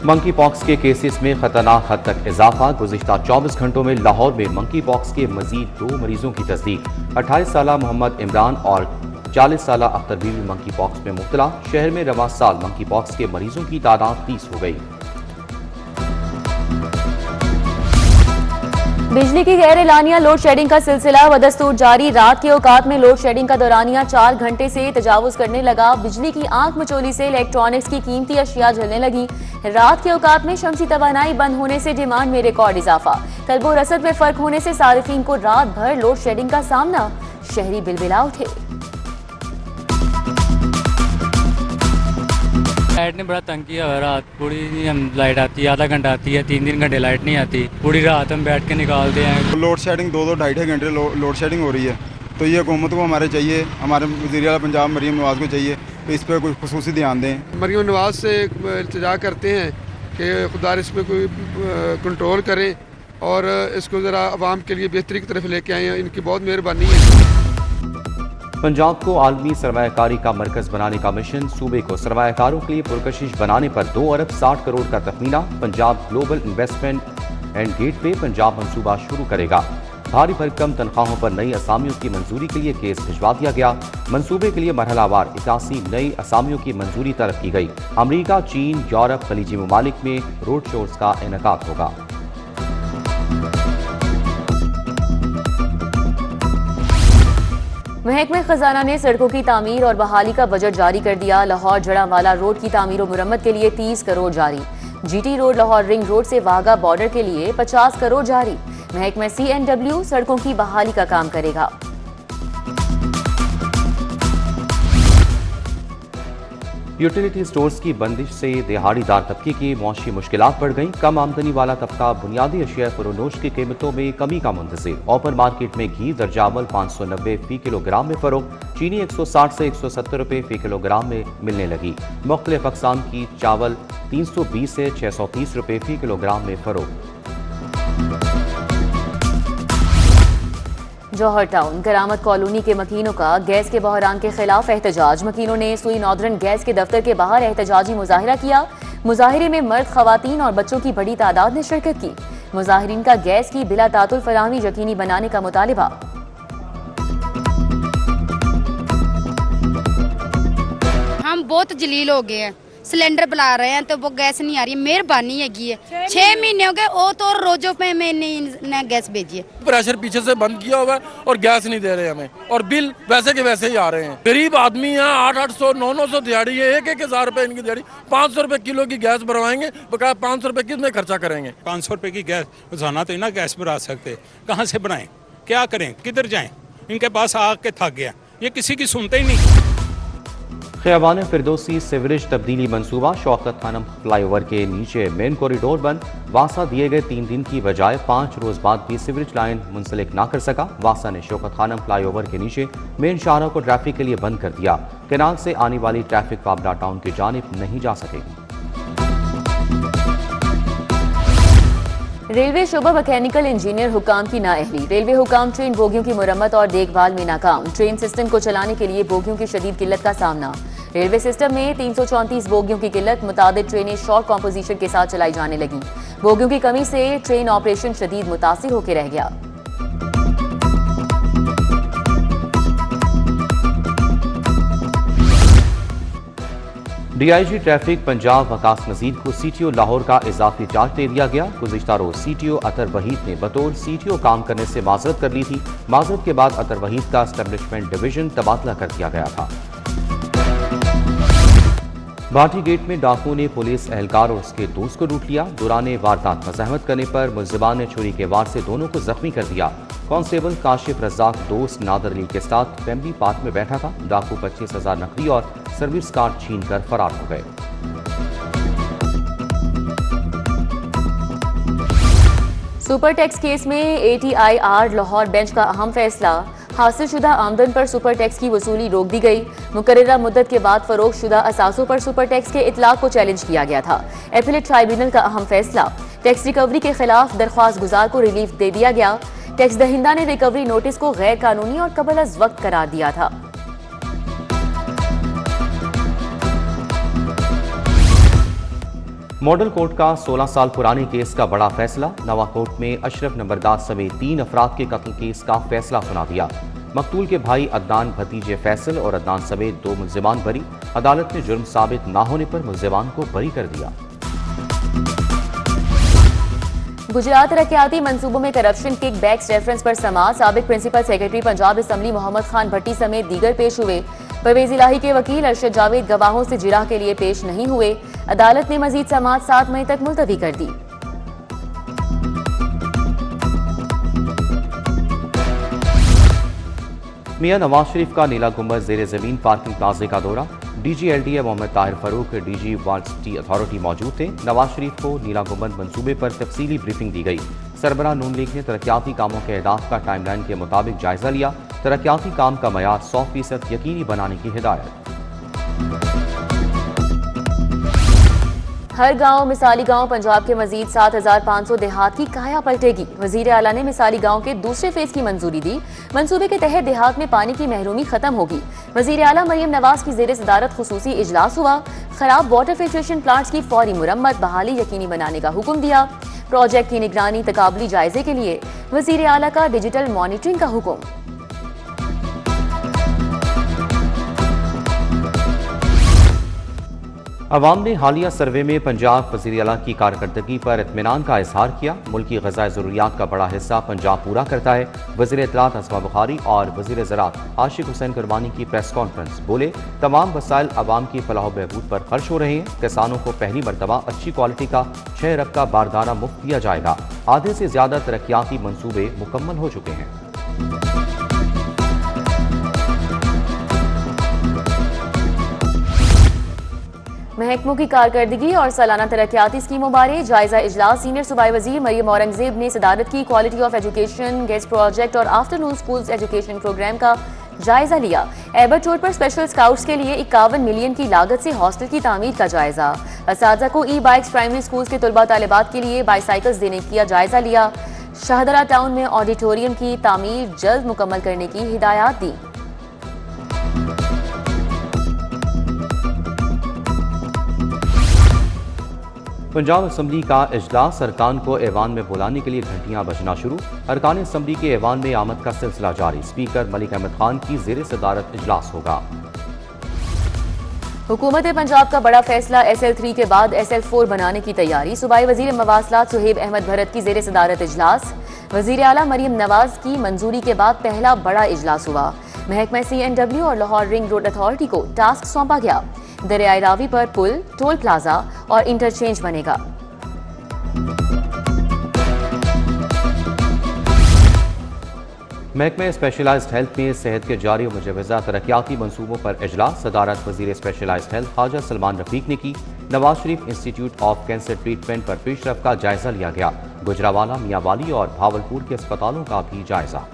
Monkey pox के cases में खतरनाक हद तक इजाफा। गुज़िश्ता 24 घंटों में लाहौर में मंकी पॉक्स के मजीद 2 मरीजों की तस्दीक। 28 साला मोहम्मद इमरान और 40 साला अख्तर बीवी मंकी पॉक्स में मुब्तला। शहर में रवां साल मंकी पॉक्स के मरीजों की तादाद 30 हो गई। बिजली की गैर एलानिया लोड शेडिंग का सिलसिला बदस्तूर जारी। रात के औकात में लोड शेडिंग का दौरानिया 4 घंटे से तजावुज करने लगा। बिजली की आंख मचोली से इलेक्ट्रॉनिक्स की कीमती अशिया जलने लगी। रात के औकात में शमसी तवानाई बंद होने से डिमांड में रिकॉर्ड इजाफा। तलब व रसद में फर्क होने से सारिफीन को रात भर लोड शेडिंग का सामना। शहरी बिलबिला उठे। लाइट ने बड़ा तंग किया है। रात पूरी हम लाइट आती है, आधा घंटा आती है, 3 घंटे लाइट नहीं आती। पूरी रात हम बैठ के निकालते हैं। लोड शेडिंग 2-2 ढाई घंटे लोड शेडिंग हो रही है। तो ये हुकूमत को हमारे चाहिए, हमारे वज़ीर आला पंजाब मरीम नवाज़ को चाहिए कि इस पर कोई खुसूसी ध्यान दें। मरीम नवाज़ से इल्तिजा करते हैं कि खुदा इस पर कोई कंट्रोल करें और इसको ज़रा आवाम के लिए बेहतरी की तरफ लेके आए हैं। इनकी बहुत मेहरबानी है। पंजाब को आलमी सरमायाकारी का मरकज बनाने का मिशन। सूबे को सरमायाकारों के लिए पुरकशिश बनाने पर 2 अरब 60 करोड़ का तखमीना। पंजाब ग्लोबल इन्वेस्टमेंट एंड गेट पे पंजाब मंसूबा शुरू करेगा। भारी भरकम तनख्वाहों पर नई असामियों की मंजूरी के लिए केस भिजवा दिया गया। मंसूबे के लिए मरहलावार 81 नई असामियों की मंजूरी तलब की गई। अमरीका, चीन, यूरोप, खलीजी ममालिक में रोड शोज का इनेकाद होगा। महकमे खजाना ने सड़कों की तामीर और बहाली का बजट जारी कर दिया। लाहौर जड़ावाला रोड की तामीर और मुरम्मत के लिए 30 करोड़ जारी। GT road Lahore ring road से वाघा बॉर्डर के लिए 50 करोड़ जारी। महकमा CNW सड़कों की बहाली का काम करेगा। यूटिलिटी स्टोर्स की बंदिश से दिहाड़ीदार तबके की मौशी मुश्किलात बढ़ गईं। कम आमदनी वाला तबका बुनियादी अशिया फरोनोश की कीमतों में कमी का मुंतज़िर। ओपन मार्केट में घी दर्जावल 590 फी किलोग्राम में फरोख्त। चीनी 160 से 170 रुपये फी किलोग्राम में मिलने लगी। मुख्तलिफ अक़साम की चावल 320 से 630 रुपये फी किलोग्राम में फरोख्त। जौहर टाउन करामत कॉलोनी के मकीनों का गैस के बहरान के खिलाफ एहतजाज। मकीनों ने सुई नॉर्दर्न गैस के दफ्तर के बाहर एहतजाजी मुजाहिरा किया। मुजाहिरे में मर्द, खवातीन और बच्चों की बड़ी तादाद ने शिरकत की। मुजाहिरीन का गैस की बिला तातुल फराहमी यकीनी बनाने का मुतालिबा। हम बहुत जलील हो गए हैं। सिलेंडर बुला रहे हैं तो वो गैस नहीं आ रही। मेहरबानी हैगी है, 6 महीने हो गए वो तो रोजों पे मैंने गैस भेजी है। प्रेशर पीछे से बंद किया हुआ है और गैस नहीं दे रहे हमें और बिल वैसे के वैसे ही आ रहे हैं। गरीब आदमी है, 800 900 दिहाड़ी है, 1,000 रुपए इनकी दिहाड़ी। 500 रुपए किलो की गैस भरवाएंगे, बकाया 500 रुपए किस में खर्चा करेंगे। 500 रुपए की गैस रोजाना तो ना गैस भरा सकते, कहाँ से बनाएं, क्या करें, किधर जाएं। इनके पास आके थक गया, ये किसी की सुनते ही नहीं। ख़ियाबान फिरदौसी सीवरेज तब्दीली मंसूबा। शौकत खानम फ्लाईओवर के नीचे मेन कॉरिडोर बंद। वासा दिए गए 3 दिन की बजाय 5 रोज बाद भी सीवरेज लाइन मुंसलिक ना कर सका। वासा ने शौकत खानम फ्लाईओवर के नीचे मेन शाहराह को ट्रैफिक के लिए बंद कर दिया। केनाल से आने वाली ट्रैफिक पाबला टाउन की जानिब नहीं जा सकेगी। रेलवे शोबा मैकेनिकल इंजीनियर हुकाम की नाअहली। रेलवे हुकाम ट्रेन बोगियों की मुरम्मत और देखभाल में नाकाम। ट्रेन सिस्टम को चलाने के लिए बोगियों की शदीद किल्लत का सामना। रेलवे सिस्टम में 334 बोगियों की किल्लत। मुताबिक ट्रेनें शॉर्ट कॉम्पोजिशन के साथ चलाई जाने लगी। बोगियों की कमी से ट्रेन ऑपरेशन शदीद मुतासिर होकर रह गया। DIG ट्रैफिक पंजाब वकास नजीर को CTO लाहौर का इजाफी चार्ज दे दिया गया। गुज़िश्ता रोज CTO अतर वहीद ने बतौर CTO काम करने से माजरत कर ली थी। माजरत के बाद अतर वहीद का एस्टेब्लिशमेंट डिवीजन तबादला कर दिया गया था। भाटी गेट में डाकुओं ने पुलिस एहलकार और उसके दोस्त को लूट लिया। दौरान वारदात मज़ाहमत करने पर मुलजिमान ने छुरी के वार से दोनों को जख्मी कर दिया। कांस्टेबल काशिफ रज़ाक दोस्त नादर अली के साथ फैमिली पार्क में बैठा था। डाकू 25,000 नकदी और सर्विस कार्ड छीन कर फरार हो गए। सुपर टैक्स केस में ATIR लाहौर बेंच का अहम फैसला। हासिलशुदा आमदन पर सुपर टैक्स की वसूली रोक दी गई। मुकर्ररा मुद्दत के बाद फरोख्त शुदा असासों पर सुपर टैक्स के इतलाक को चैलेंज किया गया था। एपीलेट ट्राइब्यूनल का अहम फैसला। टैक्स रिकवरी के खिलाफ दरख्वास्त गुजार को रिलीफ दे दिया गया। टैक्स दहिंदा ने रिकवरी नोटिस को गैर कानूनी और कबल अज वक्त करार दिया था। मॉडल कोर्ट का 16 साल पुराने केस का बड़ा फैसला। नवा कोर्ट में अशरफ नंबरदार समेत 3 अफराद के कत्ल केस का फैसला सुना दिया। मकतूल के भाई अदनान भतीजे फैसल और अदनान समेत 2 मुल्जिमान बरी। अदालत ने जुर्म साबित न होने पर मुल्जिमान को बरी कर दिया। गुजरात तरक्याती मंसूबों में करप्शन किक बैक्स रेफरेंस पर समाअत। साबिक principal secretary Punjab assembly Mohammad Khan Bhatti समेत दीगर पेश हुए। परवेज इलाही के वकील अरशद जावेद गवाहों से जिरह के लिए पेश नहीं हुए। अदालत ने मजीद समाअत 7 मई तक मुलतवी कर दी। मियां नवाज शरीफ का नीला गुंबद जेर जमीन पार्किंग प्लाजे का दौरा। DG-LDA Mohammad Tahir Farooq, DG walled city authority मौजूद थे। नवाज शरीफ को नीला गुंबद मंसूबे पर तफसीली ब्रीफिंग दी गई। सरबराह नून लीग ने तरक्याती कामों के अहदाफ का टाइमलाइन के मुताबिक जायजा लिया। तरक्याती काम का मयार 100% यकीनी बनाने की हिदायत। हर गांव मिसाली गांव पंजाब के मजीद 7,500 देहात की काया पलटेगी। वजीर आला ने मिसाली गांव के दूसरे फेज की मंजूरी दी। मंसूबे के तहत देहात में पानी की महरूमी खत्म होगी। वजीर आला मरियम नवाज की जेर सदारत खुसूसी इजलास हुआ। खराब वाटर फिल्ट्रेशन प्लांट्स की फौरी मुरम्मत बहाली यकीनी बनाने का हुक्म दिया। प्रोजेक्ट की निगरानी तकाबली जायजे के लिए वजीर आला का डिजिटल मॉनिटरिंग का हुक्म। अवाम ने हालिया सर्वे में पंजाब वज़ीर आला की कारकर्दगी पर इत्मीनान का इजहार किया। मुल्की ग़िज़ाई ज़रूरियात का बड़ा हिस्सा पंजाब पूरा करता है। वज़ीर इत्तलात असमा बुखारी और वज़ीर ज़राअत आशिक हुसैन कुरबानी की प्रेस कॉन्फ्रेंस। बोले, तमाम वसाइल अवाम की फलाह बहबूद पर खर्च हो रहे हैं। किसानों को पहली मरतबा अच्छी क्वालिटी का 6 अरब का बारदाना मुफ्त दिया जाएगा। आधे से ज्यादा तरक्याती मंसूबे मुकम्मल हो चुके हैं। महकमों की कारकर्दगी और सालाना तरक्याती स्कीमों बारे जायजा इजलास। सीनियर सूबाई वजीर मरियम औरंगजेब ने सदारत की। Quality of education, guest project और आफ्टरनून स्कूल्स एजुकेशन प्रोग्राम का जायजा लिया। एबट रोड पर स्पेशल स्काउट्स के लिए 51 मिलियन की लागत से हॉस्टल की तामीर का जायजा। असातिज़ा को ई बाइक्स प्राइमरी स्कूल्स के तलबा तालिबात के लिए बाईसाइकिल्स देने का जायजा लिया। शाहदरा टाउन में ऑडिटोरियम की तामीर जल्द मुकम्मल करने की हिदायत दी। पंजाब असम्बली का इजलास। अरकान को ऐवान में बुलाने के लिए घंटियां बजना शुरू। अरकान असम्बली के ऐवान में आमद का सिलसिला जारी। स्पीकर मलिक अहमद खान की जेर सदारत इजलास होगा। हुकूमत पंजाब का बड़ा फैसला। SL3 के बाद SL4 बनाने की तैयारी। सूबाई वजीर मवासलात सुहेब अहमद भरत की जेर सदारत इजलास। वजीर आला मरियम नवाज की मंजूरी के बाद पहला बड़ा इजलास हुआ। महकमा CNW और लाहौर रिंग रोड अथॉरिटी को टास्क सौंपा गया। दरियाई रावी पर पुल, टोल प्लाजा और इंटरचेंज बनेगा। महकमे स्पेशलाइज्ड हेल्थ में सेहत के जारी और मुजवजा तरक्याती मंसूबों पर इजलास। सदारत वजीर स्पेशलाइज्ड हेल्थ ख्वाजा सलमान रफीक ने की। Nawaz Sharif institute of cancer treatment पर पेशरफ का जायजा लिया गया। गुजरावाला, मियांवाली और भावलपुर के अस्पतालों का भी जायजा।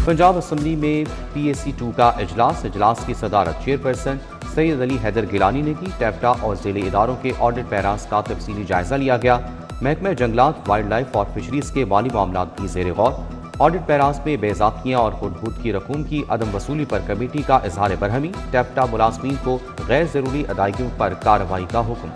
पंजाब असम्बली में PAC2 का इजलास। इजलास की सदारत चेयरपर्सन सैयद अली हैदर गिलानी ने की। टैप्टा और ज़िले इदारों के ऑडिट पैरास का तफसीली जायजा लिया गया। महकमा जंगलात, वाइल्ड लाइफ और फिशरीज के माली मामलात की जेर गौर। ऑडिट पैरास में बेज़ाब्तियाँ और हुदहुद की रकूम की अदम वसूली पर कमेटी का इजहार बरहमी। टैप्टा मुलाजमीन को गैर ज़रूरी अदायगियों पर कार्रवाई का हुक्म।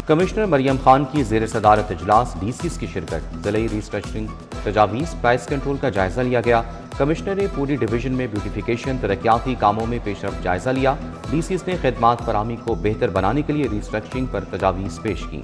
कमिश्नर मरियम खान की जेर सदारत इजलास। DCs की शिरकत। ज़िले रिस्ट्रक्चरिंग तजावीज़, प्राइस कंट्रोल का जायजा लिया गया। कमिश्नर ने पूरी डिवीजन में ब्यूटिफिकेशन, तरक्याती कामों में पेशरफ जायजा लिया। DCs ने खिदमात फराहमी को बेहतर बनाने के लिए रिस्ट्रक्चरिंग पर तजावीज़ पेश की।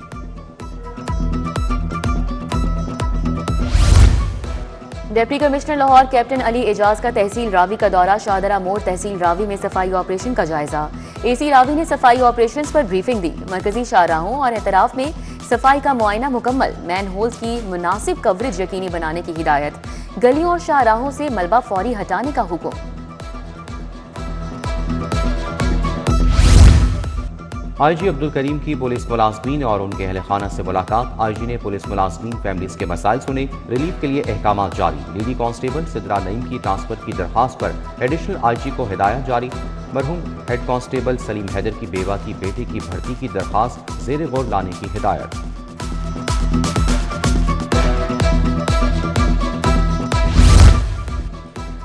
Deputy commissioner Lahore captain Ali Ejaz का तहसील रावी का दौरा। शाहदरा मोड़ तहसील रावी में सफाई ऑपरेशन का जायजा। AC रावी ने सफाई ऑपरेशंस पर ब्रीफिंग दी। मरकजी शाहराहों और एतराफ में सफाई का मुआयना मुकम्मल। मैन होल्स की मुनासिब कवरेज यकीनी बनाने की हिदायत। गलियों और शाहराहों से मलबा फौरी हटाने का हुक्म। IG अब्दुल करीम की पुलिस मुलाजमीन और उनके अहल खाना से मुलाकात। IG ने पुलिस मुलाजमीन फैमिलीज के मसाइल सुने। रिलीफ के लिए अहकाम जारी। लेडी कांस्टेबल सिद्रा नईम की ट्रांसफर की दरखास्त पर एडिशनल IG को हिदायत जारी। मरहूम हेड कांस्टेबल सलीम हैदर की बेवा की बेटे की भर्ती की दरखास्त जेर गौर लाने की हिदायत।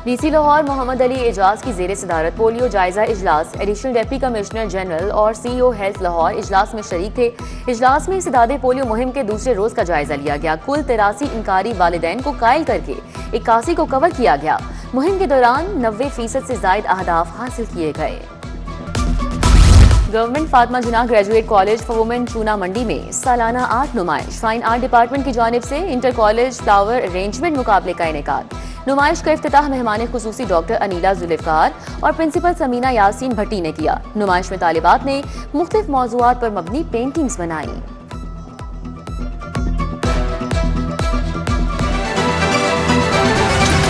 डीसी लाहौर मोहम्मद अली एजाज की जेर सदारत पोलियो जायजा इजलास। एडिशनल डिप्टी कमिश्नर जनरल और CEO हेल्थ लाहौर इजलास में शरीक थे। इजलास में सदादे पोलियो मुहिम के दूसरे रोज का जायजा लिया गया। कुल 83 इनकारी वालिदैन को कायल करके 81 को कवर किया गया। मुहिम के दौरान 90% से ज्यादा अहदाफ हासिल किए गए। Government Fatima Jinnah graduate college for women चूना मंडी में सालाना आर्ट नुमाइश। फाइन आर्ट डिपार्टमेंट की जानिब से इंटर कॉलेज फ्लावर अरेंजमेंट मुकाबले का इनेकाद। नुमाइश का इफ्तिताह मेहमान खुसूसी डॉक्टर अनीला जुल्फकार और प्रिंसिपल समीना यासीन भट्टी ने किया। नुमाइश में तालिबात ने मुख्तलिफ मौज़ूआत पर मबनी पेंटिंग्स बनाई।